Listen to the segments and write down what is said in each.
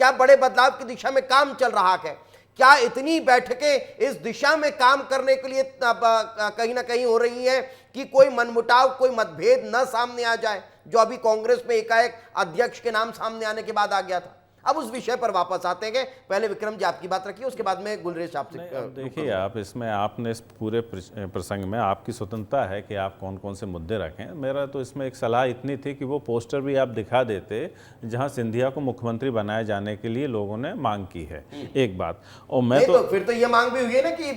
क्या बड़े बदलाव की दिशा में काम चल रहा है? क्या इतनी बैठकें इस दिशा में काम करने के लिए कहीं ना कहीं हो रही हैं कि कोई मनमुटाव, कोई मतभेद न सामने आ जाए, जो अभी कांग्रेस में एकाएक अध्यक्ष के नाम सामने आने के बाद आ गया था? अब उस विषय पर वापस आते हैं। पहले विक्रम जी आपकी बात रखिए, उसके बाद में गुलरेज आपसे। देखिए, आप इसमें आपने इस पूरे प्रसंग में आपकी स्वतंत्रता है कि आप कौन कौन से मुद्दे रखें। मेरा तो इसमें एक सलाह इतनी थी कि वो पोस्टर भी आप दिखा देते जहां सिंधिया को मुख्यमंत्री बनाए जाने के लिए लोगों ने मांग की है, एक बात। और मैं तो फिर तो ये मांग भी हुई है ना कि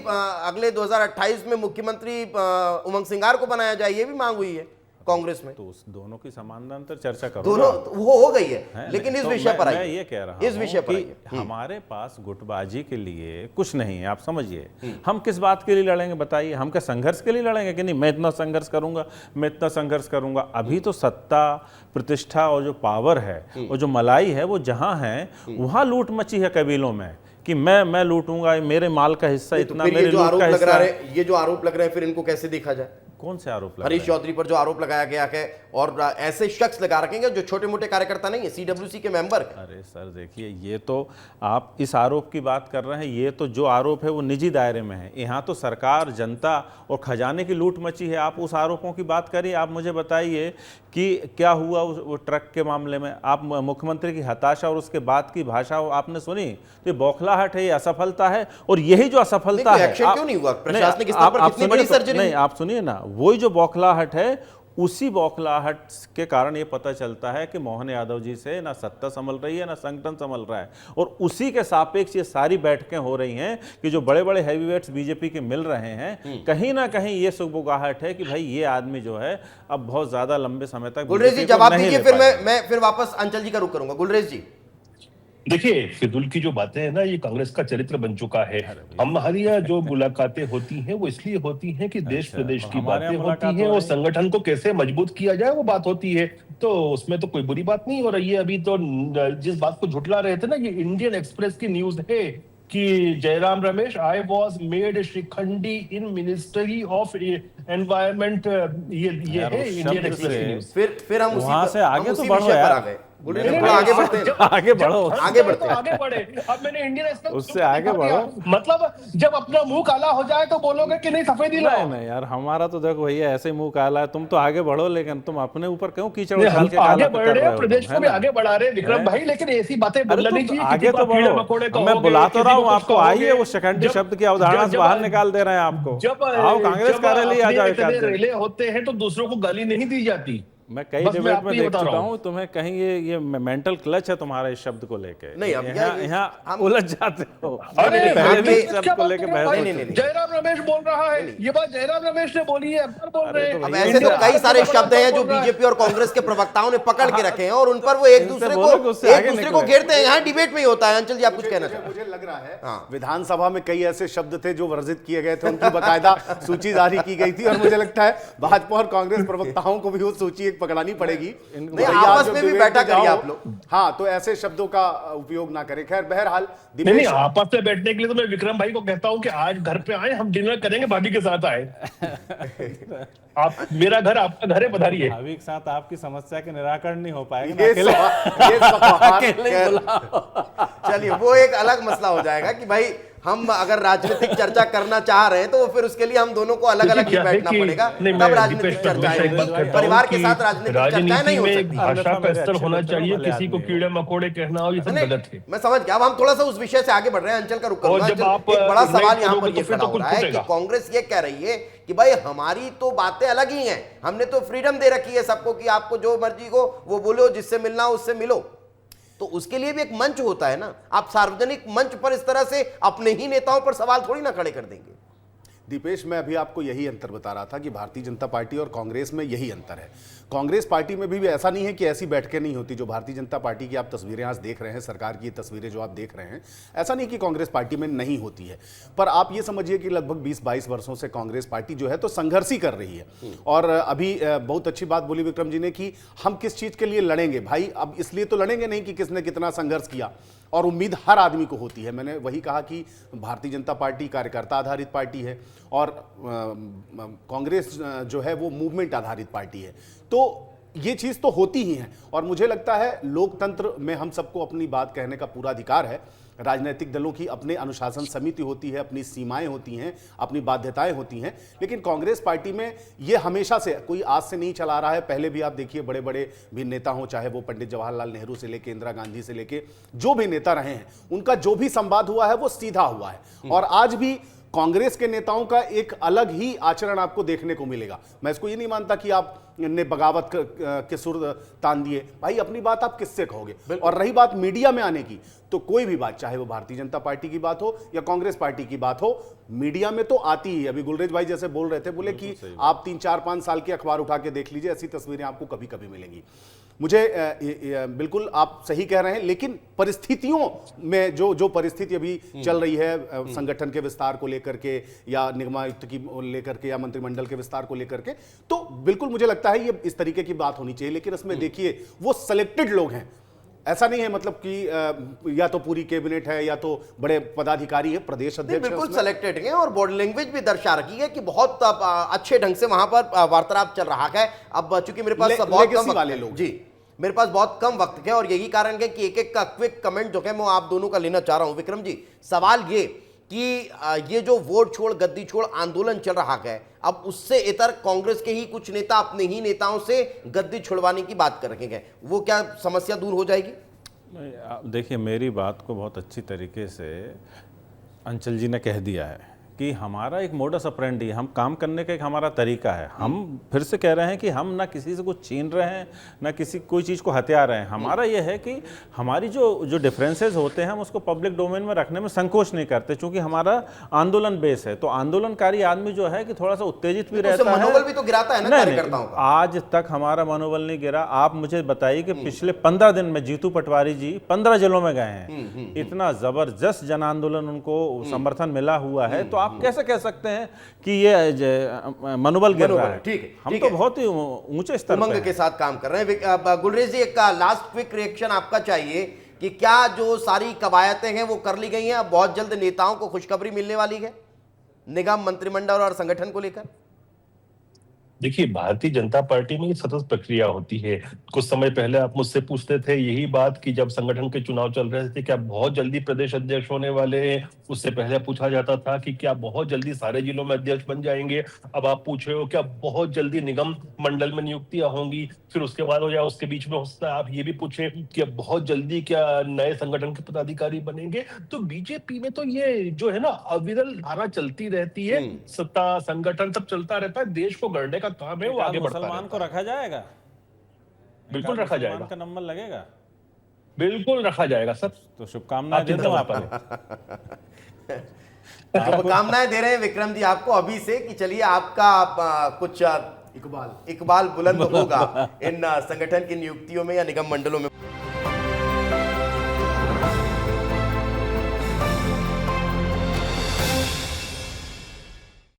अगले 2028 में मुख्यमंत्री उमंग सिंगार को बनाया जाए, ये भी मांग हुई है कांग्रेस में। तो उस दोनों की समानांतर चर्चा करो, दोनों वो हो गई है लेकिन इस विषय पर मैं ये कह रहा हूं इस विषय पर कि हमारे पास गुटबाजी के लिए कुछ नहीं है। आप समझिए, हम किस बात के लिए लड़ेंगे बताइए? हम क्या संघर्ष के लिए लड़ेंगे कि नहीं मैं इतना संघर्ष करूंगा, मैं इतना संघर्ष करूंगा? अभी तो सत्ता, प्रतिष्ठा और जो पावर है और जो मलाई है वो जहां है वहां लूट मची है कबीलों में कि मैं लूटूंगा, मेरे माल का हिस्सा इतना, मेरे लूट का हिस्सा। ये जो आरोप लग रहे हैं फिर इनको कैसे देखा जाए? कौन से आरोप? हरीश चौधरी पर जो आरोप लगाया गया है, और ऐसे शख्स लगा रखेंगे जो छोटे मोटे कार्यकर्ता नहीं है, सीडब्ल्यूसी के मेंबर। अरे सर देखिए, ये तो आप इस आरोप की बात कर रहे हैं, ये तो जो आरोप है वो निजी दायरे में है। यहाँ तो सरकार, जनता और खजाने की लूट मची है। आप उस आरोपों की बात करिए। आप मुझे बताइए कि क्या हुआ वो ट्रक के मामले में? आप मुख्यमंत्री की हताशा और उसके बाद की भाषा आपने सुनी? तो ये बौखलाहट है, ये असफलता है। और यही जो असफलता है, क्यों नहीं हुआ प्रशासनिक स्तर पर? कितनी बड़ी सर्जरी? नहीं, आप सुनिए ना, वही जो बौखलाहट है, उसी बौखलाहट के कारण ये पता चलता है कि मोहन यादव जी से ना सत्ता संभल रही है ना संगठन संभल रहा है। और उसी के सापेक्ष ये सारी बैठकें हो रही हैं कि जो बड़े बड़े हैवीवेट्स बीजेपी के मिल रहे हैं, कहीं ना कहीं ये सुगबुगाहट है कि भाई ये आदमी जो है अब बहुत ज्यादा लंबे समय तक। गुलरेज जी जवाब दीजिए, फिर मैं फिर वापस अंचल जी का रुख करूंगा। गुलरेज जी देखिए, फिजूल की जो बातें हैं ना, ये कांग्रेस का चरित्र बन चुका है। हमारी यहाँ जो मुलाकातें होती हैं वो इसलिए होती हैं कि देश प्रदेश की बातें होती हैं और संगठन को कैसे मजबूत किया जाए वो बात होती है। तो उसमें तो कोई बुरी बात नहीं हो रही है। अभी तो जिस बात को झुठला रहे थे ना, ये इंडियन एक्सप्रेस की न्यूज है कि Jairam Ramesh, I was made Shikhandi in ministry of environment. ये है इंडियन एक्सप्रेस की न्यूज। फिर हम वहां से आगे तो बढ़ो यार, आगे बढ़ते हैं, आगे बढ़ो, आगे बढ़ते हैं, आगे बढ़े। अब मैंने इंडियन एक्सप्रेस उससे आगे बढ़ो। मतलब जब अपना मुंह काला हो जाए तो बोलोगे कि नहीं सफेदी लाओ। नहीं यार, हमारा तो देखो भैया ऐसे ही मुंह काला है। तुम तो आगे बढ़ो, लेकिन तुम अपने ऊपर क्यों कीचड़ उछाल के आगे बढ़ रहे हैं, प्रदेश को भी आगे बढ़ा रहे हैं विक्रम भाई, लेकिन ऐसी बातें बोलना नहीं चाहिए। आगे तो बढ़ो, मैं बुला तो रहा हूँ आपको, आइए। वो शिखंडी शब्द की अवधारणा से बाहर निकाल दे रहे हैं आपको। आओ कांग्रेस कार्यालय आ जाओ। रेले होते हैं तो दूसरों को गाली नहीं दी जाती। मैं कई डिबेट में देख चुका हूँ, तुम्हें कहीं ये मेंटल क्लच है तुम्हारा इस शब्द को लेके। नहीं, अब यहाँ उलझ जाते हो। पहले भी इस शब्द को लेके जयराम रमेश बोल रहा है, ये बात जयराम रमेश ने बोली है, अकबर बोल रहे हैं। अब ऐसे तो कई सारे शब्द हैं जो बीजेपी और कांग्रेस के प्रवक्ताओं ने पकड़ के रखे हैं और उन पर वो एक दूसरे को घेरते हैं। यहाँ डिबेट में ही होता है। अंचल जी आप कुछ कहना चाहते हैं? मुझे लग रहा है विधानसभा में कई ऐसे शब्द थे जो वर्जित किए गए थे, उनकी बकायदा सूची जारी की गई थी और मुझे लगता है भाजपा और कांग्रेस प्रवक्ताओं को भी वो सूची एक पकड़ानी पड़ेगी। आपस में भी बैठा करिए आप लोग। हाँ, तो ऐसे शब्दों का उपयोग ना करें। खैर, बहरहाल नहीं, आपस में बैठने के लिए तो मैं विक्रम भाई को कहता हूं कि आज घर पे आए, हम डिनर करेंगे, भाभी के साथ आए। आप, मेरा घर आपका घर है, पधारिए। भाभी के साथ आपकी समस्या के निराकरण नहीं हो पाएगा। चलिए, वो एक अलग मसला हो जाएगा कि भाई हम अगर राजनीतिक चर्चा करना चाह रहे हैं तो फिर उसके लिए हम दोनों को अलग अलग ही बैठना पड़ेगा, तब राजनीतिक चर्चाएं। परिवार के साथ राजनीतिक चर्चाएं नहीं हो सकती। भाषा का स्तर होना चाहिए, किसी को कीड़े मकोड़े कहना हो ये सब गलत है। मैं समझ गया। अब हम थोड़ा सा उस विषय से आगे बढ़ रहे हैं। अंचल का रुख करूंगा। एक बड़ा सवाल यहाँ पर ये खड़ा हो रहा है कि कांग्रेस ये कह रही है कि भाई हमारी तो बातें अलग ही हैं, हमने तो फ्रीडम दे रखी है सबको कि आपको जो मर्जी को वो बोलो, जिससे मिलना हो उससे मिलो। तो उसके लिए भी एक मंच होता है ना। आप सार्वजनिक मंच पर इस तरह से अपने ही नेताओं पर सवाल थोड़ी ना खड़े कर देंगे। दीपेश, मैं अभी आपको यही अंतर बता रहा था कि भारतीय जनता पार्टी और कांग्रेस में यही अंतर है। कांग्रेस पार्टी में भी ऐसा नहीं है कि ऐसी बैठकें नहीं होती जो भारतीय जनता पार्टी की आप तस्वीरें आज देख रहे हैं, सरकार की तस्वीरें जो आप देख रहे हैं, ऐसा नहीं कि कांग्रेस पार्टी में नहीं होती है। पर आप ये समझिए कि लगभग 20-22 वर्षों से कांग्रेस पार्टी जो है तो संघर्ष ही कर रही है। और अभी बहुत अच्छी बात बोली विक्रम जी ने कि हम किस चीज़ के लिए लड़ेंगे भाई। अब इसलिए तो लड़ेंगे नहीं कि किसने कितना संघर्ष किया, और उम्मीद हर आदमी को होती है। मैंने वही कहा कि भारतीय जनता पार्टी कार्यकर्ता आधारित पार्टी है और कांग्रेस जो है वो मूवमेंट आधारित पार्टी है। तो ये चीज तो होती ही है। और मुझे लगता है लोकतंत्र में हम सबको अपनी बात कहने का पूरा अधिकार है। राजनीतिक दलों की अपने अनुशासन समिति होती है, अपनी सीमाएं होती हैं, अपनी बाध्यताएं होती हैं, लेकिन कांग्रेस पार्टी में ये हमेशा से, कोई आज से नहीं चला रहा है। पहले भी आप देखिए बड़े बड़े भी नेता हों, चाहे वो पंडित जवाहरलाल नेहरू से लेके इंदिरा गांधी से लेके जो भी नेता रहे हैं, उनका जो भी संवाद हुआ है वो सीधा हुआ है। और आज भी कांग्रेस के नेताओं का एक अलग ही आचरण आपको देखने को मिलेगा। मैं इसको ये नहीं मानता कि आप ने बगावत के सुर तान दिए, भाई अपनी बात आप किससे कहोगे। और रही बात मीडिया में आने की, तो कोई भी बात, चाहे वो भारतीय जनता पार्टी की बात हो या कांग्रेस पार्टी की बात हो, मीडिया में तो आती ही। अभी गुलरेज भाई जैसे बोल रहे थे, बोले कि आप 3-4-5 साल के अखबार उठा के देख लीजिए, ऐसी तस्वीरें आपको कभी कभी मिलेंगी। मुझे बिल्कुल आप सही कह रहे हैं, लेकिन परिस्थितियों में जो परिस्थिति अभी चल रही है, संगठन के विस्तार को लेकर के या निगमायुक्त की लेकर के या मंत्रिमंडल के विस्तार को लेकर के, तो बिल्कुल मुझे लगता है ये इस तरीके की बात होनी चाहिए। लेकिन इसमें देखिए वो सिलेक्टेड लोग हैं, ऐसा नहीं है मतलब कि या तो पूरी कैबिनेट है या तो बड़े पदाधिकारी है, प्रदेश अध्यक्ष बिल्कुल सिलेक्टेड है। और बॉडी लैंग्वेज भी दर्शा रखी है कि बहुत अच्छे ढंग से वहां पर वार्तालाप चल रहा है। अब चूंकि मेरे पास बहुत कम वाले लोग जी, मेरे पास बहुत कम वक्त है और यही कारण है कि एक का क्विक कमेंट जो है मैं आप दोनों का लेना चाह रहा हूं। विक्रम जी, सवाल ये कि ये जो वोट छोड़ गद्दी छोड़ आंदोलन चल रहा है, अब उससे इतर कांग्रेस के ही कुछ नेता अपने ही नेताओं से गद्दी छुड़वाने की बात कर रहे हैं, वो क्या समस्या दूर हो जाएगी? देखिए, मेरी बात को बहुत अच्छी तरीके से अंचल जी ने कह दिया है कि हमारा एक मोडस ऑपरेंडी, हम काम करने का एक हमारा तरीका है। हम फिर से कह रहे हैं कि हम ना किसी से कुछ छीन रहे हैं, ना किसी कोई चीज़ को हत्या रहे हैं। हमारा ये है कि हमारी जो डिफरेंसेस होते हैं हम उसको पब्लिक डोमेन में रखने में संकोच नहीं करते, क्योंकि हमारा आंदोलन बेस है। तो आंदोलनकारी आदमी जो है कि थोड़ा सा उत्तेजित भी रहता है, मनोबल भी तो गिराता है ना कार्यकर्ताओं का। आज तक हमारा मनोबल नहीं गिरा। आप मुझे बताइए कि पिछले 15 दिन में जीतू पटवारी जी 15 जिलों में गए हैं, इतना जबरदस्त जन आंदोलन उनको समर्थन मिला हुआ है, तो आप कैसे कह सकते हैं कि ये मनोबल गिर रहा है? ठीक है, हम तो बहुत ही ऊंचे स्तर उमंग के साथ काम कर रहे हैं। गुलरेज जी, एक लास्ट क्विक रिएक्शन आपका चाहिए कि क्या जो सारी कवायतें हैं वो कर ली गई हैं, अब बहुत जल्द नेताओं को खुशखबरी मिलने वाली है निगम, मंत्रिमंडल और संगठन को लेकर? देखिए, भारतीय जनता पार्टी में ये सतत प्रक्रिया होती है। कुछ समय पहले आप मुझसे पूछते थे यही बात कि जब संगठन के चुनाव चल रहे थे क्या बहुत जल्दी प्रदेश अध्यक्ष होने वाले हैं। उससे पहले पूछा जाता था कि क्या बहुत जल्दी सारे जिलों में अध्यक्ष बन जाएंगे। अब आप पूछ रहे हो क्या बहुत जल्दी निगम मंडल में नियुक्तियां होंगी। फिर उसके बाद हो जाए, उसके बीच में हो सकता है आप ये भी पूछे कि अब बहुत जल्दी क्या नए संगठन के पदाधिकारी बनेंगे। तो बीजेपी में तो ये जो है ना अविरल धारा चलती रहती है। सत्ता संगठन सब चलता रहता है, देश को गढ़ने का काम है, वो आगे बढ़ता है। मुसलमान को रखा जाएगा, बिल्कुल रखा जाएगा, का नंबर लगेगा, बिल्कुल रखा जाएगा सर। तो शुभकामनाएं देता हूं आपको। शुभकामनाएं दे रहे हैं विक्रम जी आपको अभी से कि चलिए आपका कुछ इकबाल बुलंद होगा इन संगठन की नियुक्तियों में या निगम मंडलों में।